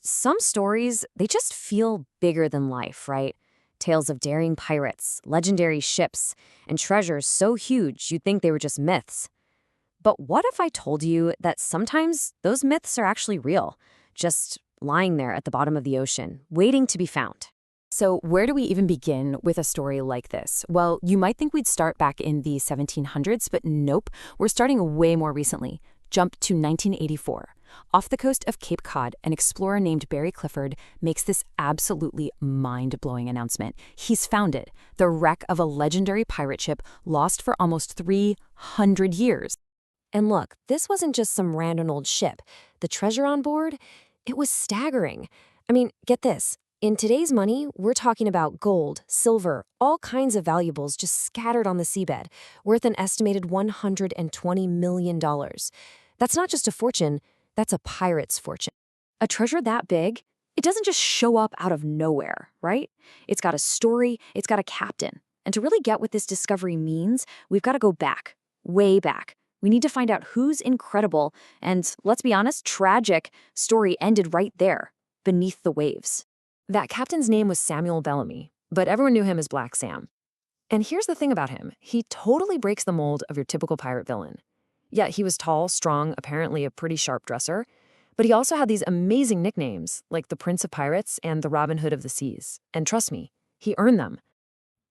Some stories, they just feel bigger than life, right? Tales of daring pirates, legendary ships, and treasures so huge you'd think they were just myths. But what if I told you that sometimes those myths are actually real, just lying there at the bottom of the ocean, waiting to be found? So where do we even begin with a story like this? Well, you might think we'd start back in the 1700s, but nope, we're starting way more recently. Jump to 1984. Off the coast of Cape Cod, an explorer named Barry Clifford makes this absolutely mind-blowing announcement. He's found it, the wreck of a legendary pirate ship lost for almost 300 years. And look, this wasn't just some random old ship. The treasure on board, it was staggering. I mean, get this. In today's money, we're talking about gold, silver, all kinds of valuables just scattered on the seabed, worth an estimated $120 million. That's not just a fortune, that's a pirate's fortune. A treasure that big, it doesn't just show up out of nowhere, right? It's got a story, it's got a captain. And to really get what this discovery means, we've got to go back, way back. We need to find out whose incredible and, let's be honest, tragic story ended right there, beneath the waves. That captain's name was Samuel Bellamy, but everyone knew him as Black Sam. And here's the thing about him. He totally breaks the mold of your typical pirate villain. Yeah, he was tall, strong, apparently a pretty sharp dresser, but he also had these amazing nicknames, like the Prince of Pirates and the Robin Hood of the Seas. And trust me, he earned them.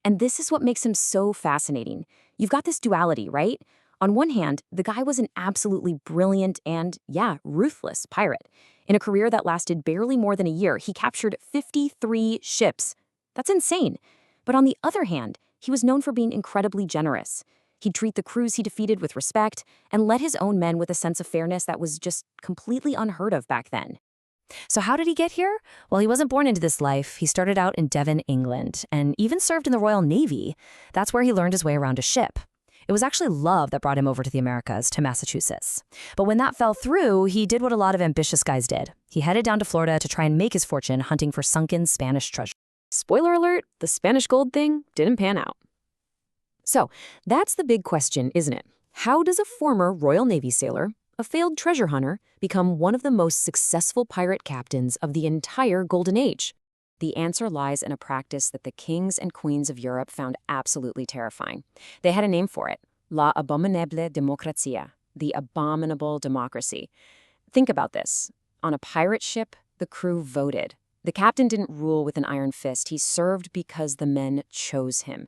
And this is what makes him so fascinating. You've got this duality, right? On one hand, the guy was an absolutely brilliant and, ruthless pirate. In a career that lasted barely more than a year, he captured 53 ships. That's insane. But on the other hand, he was known for being incredibly generous. He'd treat the crews he defeated with respect and led his own men with a sense of fairness that was just completely unheard of back then. So how did he get here? Well, he wasn't born into this life. He started out in Devon, England, and even served in the Royal Navy. That's where he learned his way around a ship. It was actually love that brought him over to the Americas, to Massachusetts. But when that fell through, he did what a lot of ambitious guys did. He headed down to Florida to try and make his fortune hunting for sunken Spanish treasure. Spoiler alert, the Spanish gold thing didn't pan out. So that's the big question, isn't it? How does a former Royal Navy sailor, a failed treasure hunter, become one of the most successful pirate captains of the entire Golden Age? The answer lies in a practice that the kings and queens of Europe found absolutely terrifying. They had a name for it, la abominable democracia, the abominable democracy. Think about this. On a pirate ship, the crew voted. The captain didn't rule with an iron fist. He served because the men chose him.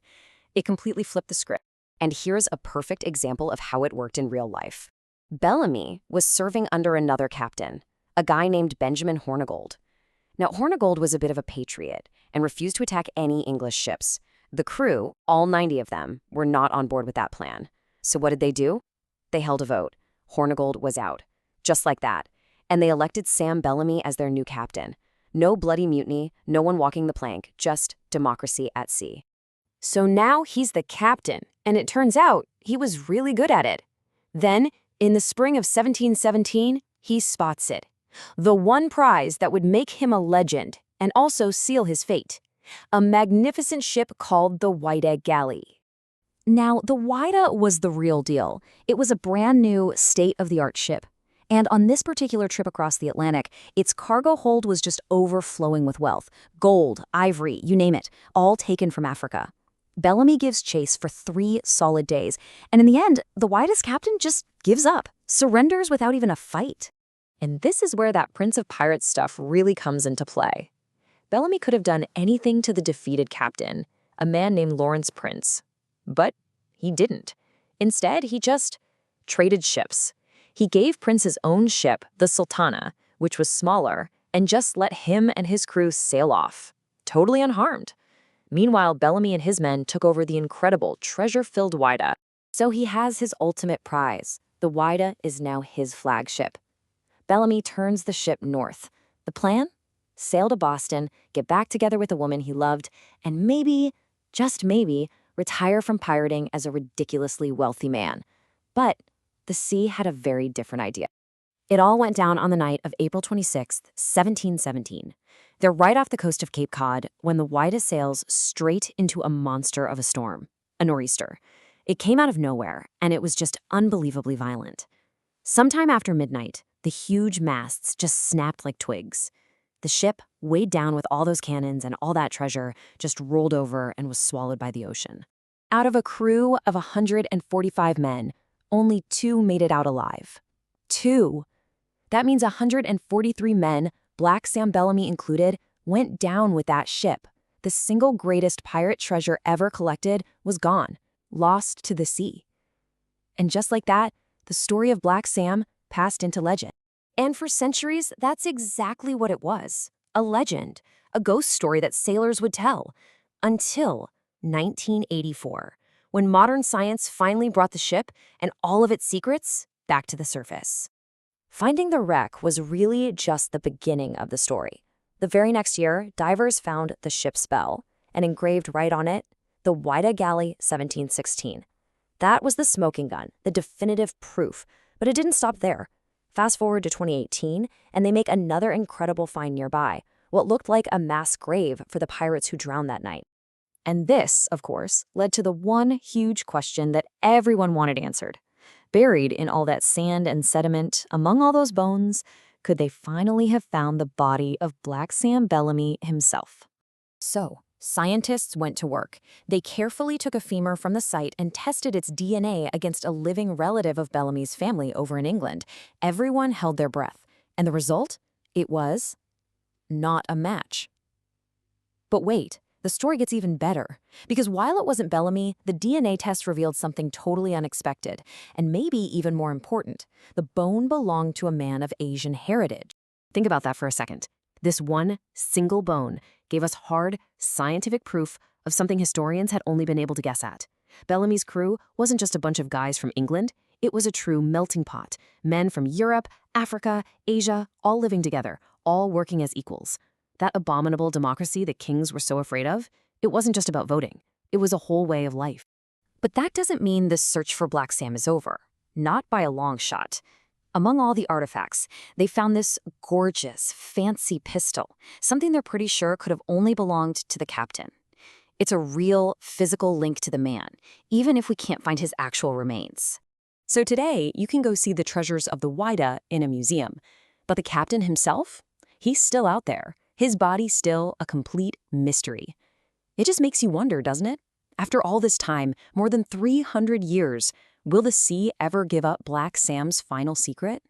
It completely flipped the script. And here's a perfect example of how it worked in real life. Bellamy was serving under another captain, a guy named Benjamin Hornigold. Now, Hornigold was a bit of a patriot and refused to attack any English ships. The crew, all 90 of them, were not on board with that plan. So what did they do? They held a vote. Hornigold was out. Just like that. And they elected Sam Bellamy as their new captain. No bloody mutiny, no one walking the plank, just democracy at sea. So now he's the captain, and it turns out he was really good at it. Then, in the spring of 1717, he spots it. The one prize that would make him a legend and also seal his fate. A magnificent ship called the Whydah Gally. Now, the Whydah was the real deal. It was a brand new, state-of-the-art ship. And on this particular trip across the Atlantic, its cargo hold was just overflowing with wealth. Gold, ivory, you name it, all taken from Africa. Bellamy gives chase for 3 solid days, and in the end, the Whydah's captain just gives up, surrenders without even a fight. And this is where that Prince of Pirates stuff really comes into play. Bellamy could have done anything to the defeated captain, a man named Lawrence Prince. But he didn't. Instead, he just traded ships. He gave Prince his own ship, the Sultana, which was smaller, and just let him and his crew sail off, totally unharmed. Meanwhile, Bellamy and his men took over the incredible, treasure-filled Whydah. So he has his ultimate prize. The Whydah is now his flagship. Bellamy turns the ship north. The plan? Sail to Boston, get back together with a woman he loved, and maybe, just maybe, retire from pirating as a ridiculously wealthy man. But the sea had a very different idea. It all went down on the night of April 26, 1717. They're right off the coast of Cape Cod when the Whydah sails straight into a monster of a storm, a nor'easter. It came out of nowhere, and it was just unbelievably violent. Sometime after midnight, The huge masts just snapped like twigs. The ship, weighed down with all those cannons and all that treasure, just rolled over and was swallowed by the ocean. Out of a crew of 145 men, only 2 made it out alive. 2! That means 143 men, Black Sam Bellamy included, went down with that ship. The single greatest pirate treasure ever collected was gone, lost to the sea. And just like that, the story of Black Sam passed into legend. And for centuries, that's exactly what it was. A legend, a ghost story that sailors would tell. Until 1984, when modern science finally brought the ship and all of its secrets back to the surface. Finding the wreck was really just the beginning of the story. The very next year, divers found the ship's bell, and engraved right on it, the Whydah Gally 1716. That was the smoking gun, the definitive proof, but it didn't stop there. Fast forward to 2018, and they make another incredible find nearby, what looked like a mass grave for the pirates who drowned that night. And this, of course, led to the one huge question that everyone wanted answered. Buried in all that sand and sediment, among all those bones, could they finally have found the body of Black Sam Bellamy himself? So, scientists went to work. They carefully took a femur from the site and tested its DNA against a living relative of Bellamy's family over in England. Everyone held their breath. And the result? It was not a match. But wait, the story gets even better. Because while it wasn't Bellamy, the DNA test revealed something totally unexpected, and maybe even more important. The bone belonged to a man of Asian heritage. Think about that for a second. This one single bone gave us hard, scientific proof of something historians had only been able to guess at. Bellamy's crew wasn't just a bunch of guys from England, it was a true melting pot. Men from Europe, Africa, Asia, all living together, all working as equals. That abominable democracy that kings were so afraid of, it wasn't just about voting. It was a whole way of life. But that doesn't mean the search for Black Sam is over. Not by a long shot. Among all the artifacts, they found this gorgeous, fancy pistol, something they're pretty sure could have only belonged to the captain. It's a real, physical link to the man, even if we can't find his actual remains. So today, you can go see the treasures of the Whydah in a museum. But the captain himself? He's still out there. His body still a complete mystery. It just makes you wonder, doesn't it? After all this time, more than 300 years, will the sea ever give up Black Sam's final secret?